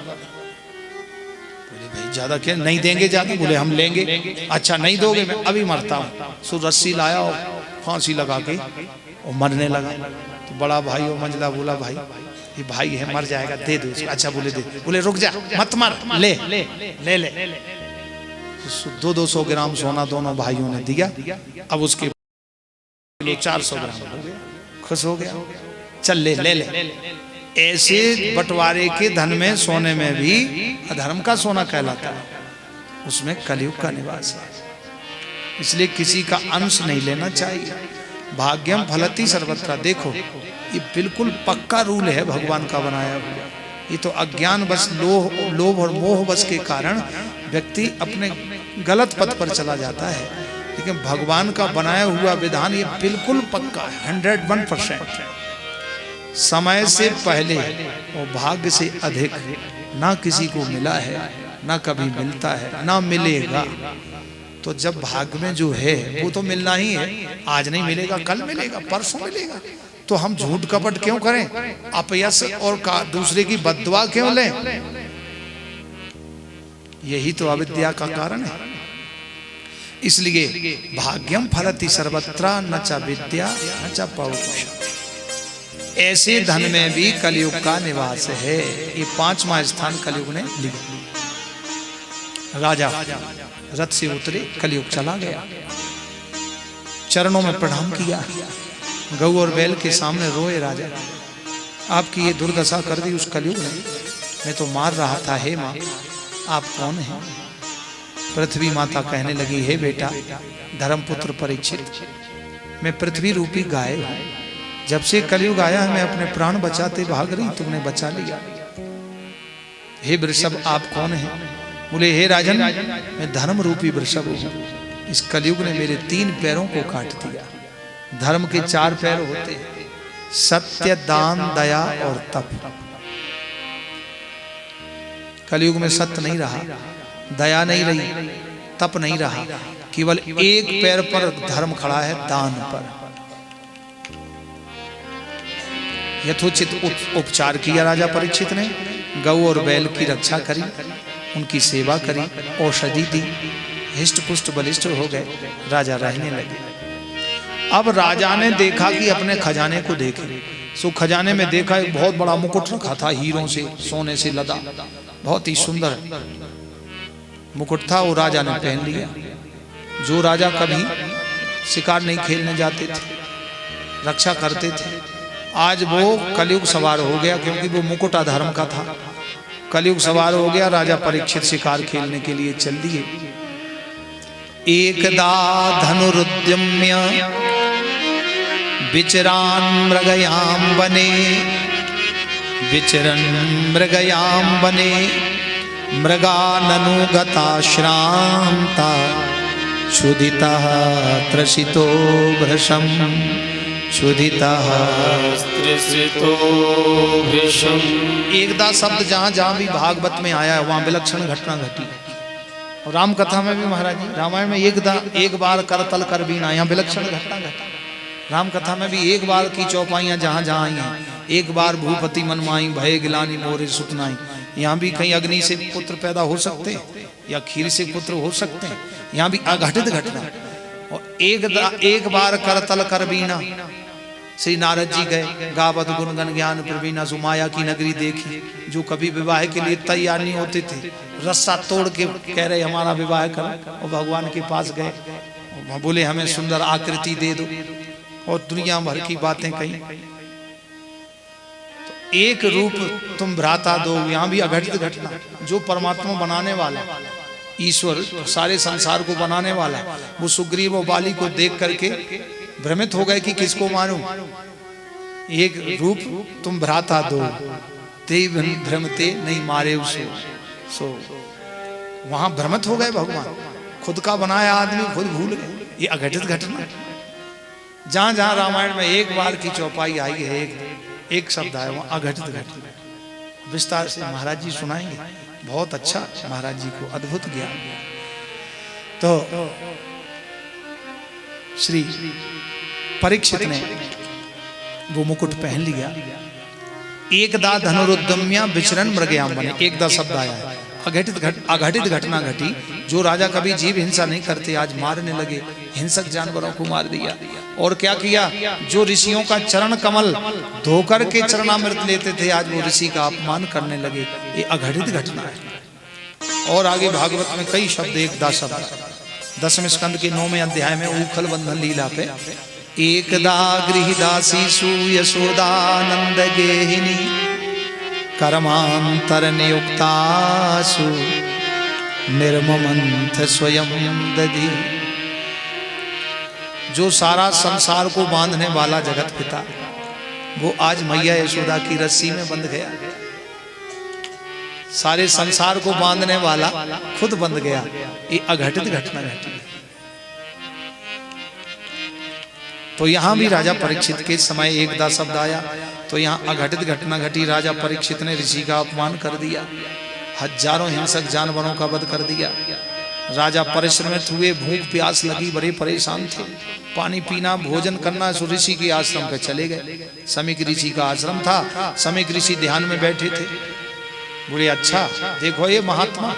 बोले भाई ज्यादा क्या, नहीं देंगे ज्यादा? बोले हम लेंगे। अच्छा नहीं दोगे, मैं अभी मरता हूँ। सो रस्सी लाया और फांसी लगा के और मरने लगा। तो बड़ा भाई और मंझला बोला भाई ये भाई है, मर जाएगा, दे दो इसको। अच्छा बोले दे। बोले रुक जा, मत मर, ले ले ले ले। 200 ग्राम सोना दोनों भाइयों ने दिया। अब उसके 400 ग्राम हो गया, खुश हो गया, चल ले ले ले। ऐसे बंटवारे के धन में, सोने में भी अधर्म का सोना कहलाता है, उसमें कलयुग का निवास है। इसलिए किसी का अंश नहीं लेना चाहिए। भाग्यम फलति सर्वत्र। देखो ये बिल्कुल पक्का रूल है भगवान का बनाया हुआ। ये तो अज्ञान बस, लोभ और मोह बस के कारण व्यक्ति अपने गलत पथ पर चला जाता है। लेकिन भगवान का बनाया हुआ विधान ये बिल्कुल पक्का है, 101%। समय से पहले और भाग्य से अधिक ना किसी को मिला है, ना कभी मिलता है, ना मिलेगा। तो जब भाग्य में जो है वो तो मिलना ही है। आज नहीं मिलेगा, कल मिलेगा, परसों मिलेगा। तो हम झूठ कपट क्यों करें? अपयश और दूसरे की बद्दुआ क्यों लें? यही तो अविद्या का कारण है। इसलिए भाग्यम फलति सर्वत्र न च विद्या न च पौरुषम। ऐसे धन में भी कलयुग का निवास है। ये 5वां स्थान कलयुग ने लिखा। राजा रथ से उतरे, कलयुग चला गया, चरणों में प्रणाम किया, गऊ और बैल के सामने रोए। राजा आपकी ये दुर्दशा कर दी उस कलयुग ने, मैं तो मार रहा था। हे माँ आप कौन हैं? पृथ्वी माता कहने लगी, हे बेटा धर्मपुत्र परीक्षित, मैं पृथ्वी रूपी गाय हूं। जब से कलयुग आया है मैं अपने प्राण बचाते भाग रही, तुमने बचा लिया। हे वृषभ आप कौन हैं? बोले हे राजन मैं धर्म रूपी वृषभ हूं। इस कलयुग ने मेरे 3 पैरों को काट दिया। धर्म के 4 पैर होते हैं, सत्य, दान, दया और तप। कलयुग में सत्य नहीं रहा, दया नहीं रही, तप नहीं रहा, केवल एक पैर पर धर्म खड़ा है, दान पर। यथोचित उपचार किया राजा परीक्षित ने, गऊ और बैल की रक्षा करी, उनकी सेवा करी, औषधि दी, हिष्ट पुष्ट बलिष्ठ हो गए, राजा रहने लगे। अब राजा ने देखा कि अपने खजाने को देखे। सो खजाने में देखा एक बहुत बड़ा मुकुट रखा था, हीरों से सोने से लदा, बहुत ही सुंदर मुकुट था। वो राजा ने पहन लिया। जो राजा कभी शिकार नहीं खेलने जाते थे, रक्षा करते थे, आज वो कलयुग सवार हो गया, क्योंकि वो मुकुट अधर्म का था। कलयुग सवार हो गया, राजा परीक्षित शिकार खेलने के लिए चल दिए। एकदा धनुरुद्यम्य विचरान मृगयाम बने, विचरन मृगयाम बने, मृगाननुगता श्रांता, क्षुधिता त्रसितो भृशम, क्षुधिता त्रसितो भृशम। एकदा शब्द जहां जहां भी भागवत में आया है वहां विलक्षण घटना घटी। और राम कथा में भी महाराज जी, रामायण में एक बार करतल कर बीना, यहाँ विलक्षण घटना घटी। राम कथा में भी एक बार की चौपाइयां जहां जहां आई हैं, एक बार भूपति मनमाई भय गिलानी मोरे सुतनाई। यहाँ भी कहीं अग्नि से पुत्र पैदा हो सकते हैं या खीर से पुत्र हो सकते हैं, यहाँ भी अघटित घटना। और एक बार करतल कर बीना, श्री नारद जी गए, गावत गुणगन ज्ञान प्रवीणा, सुमाया की नगरी देखी। जो कभी विवाह के लिए तैयार नहीं होते थे, रस्सा तोड़ के कह रहे हमारा विवाह करो, और भगवान के पास गए, बोले हमें सुंदर आकृति दे दो, और दुनिया भर की बातें कही। तो एक रूप तुम भ्राता दो, यहाँ भी अघटित घटना। जो परमात्मा बनाने वाला, ईश्वर सारे संसार को बनाने वाला, वो सुग्रीव और बाली को देख करके भ्रमित हो गए कि किसको मारूं। एक रूप तुम भ्राता दो, ते भ्रमते नहीं मारे उसो। सो वहां भ्रमित हो गए भगवान, खुद का बनाया आदमी खुद भूल गए। ये अघटित घटना। जहां जहां रामायण में एक बार की चौपाई आई है, एक शब्द आया, वहां अघटित घटना। विस्तार से महाराज जी सुनाएंगे, बहुत अच्छा महाराज जी को अद्भुत ज्ञान। तो श्री परीक्षित ने वो मुकुट पहन लिया, एकदा धनुरुद्यम्या विचरण मृगयाम बने, एकदा शब्द आया है। अघटित घटना घटी, जो राजा कभी जीव हिंसा नहीं करते आज मारने लगे, हिंसक जानवरों को मार दिया। और क्या किया, जो ऋषियों का चरण कमल धोकर के चरणामृत लेते थे आज वो ऋषि का अपमान करने लगे। ये अघटित घटना है। और आगे भागवत में कई शब्द, एकदा शब्द 10वें स्कंद के 9वें अध्याय में उखल बंधन लीला पे, एकदा गृहदासीषु यशोदानंद गेहिनी कर्मांतर नियुक्तासु निर्ममंथ स्वयं दधी। जो सारा संसार को बांधने वाला जगत पिता वो आज मैया यशोदा की रस्सी में बंध गया। सारे संसार को बांधने वाला खुद बंध गया। ये अघटित घटना घटी। तो यहां भी राजा परीक्षित के समय एकदा शब्द आया, तो यहाँ अघटित घटना घटी। राजा परीक्षित ने ऋषि का अपमान कर दिया, हजारों हिंसक जानवरों का वध कर दिया। राजा परिश्रमित हुए, भूख प्यास लगी, बड़े परेशान थे। पानी पीना भोजन करना सो ऋषि के आश्रम पे चले गए। समीक ऋषि का आश्रम था, समीक ऋषि ध्यान में बैठे थे। बोले अच्छा देखो ये महात्मा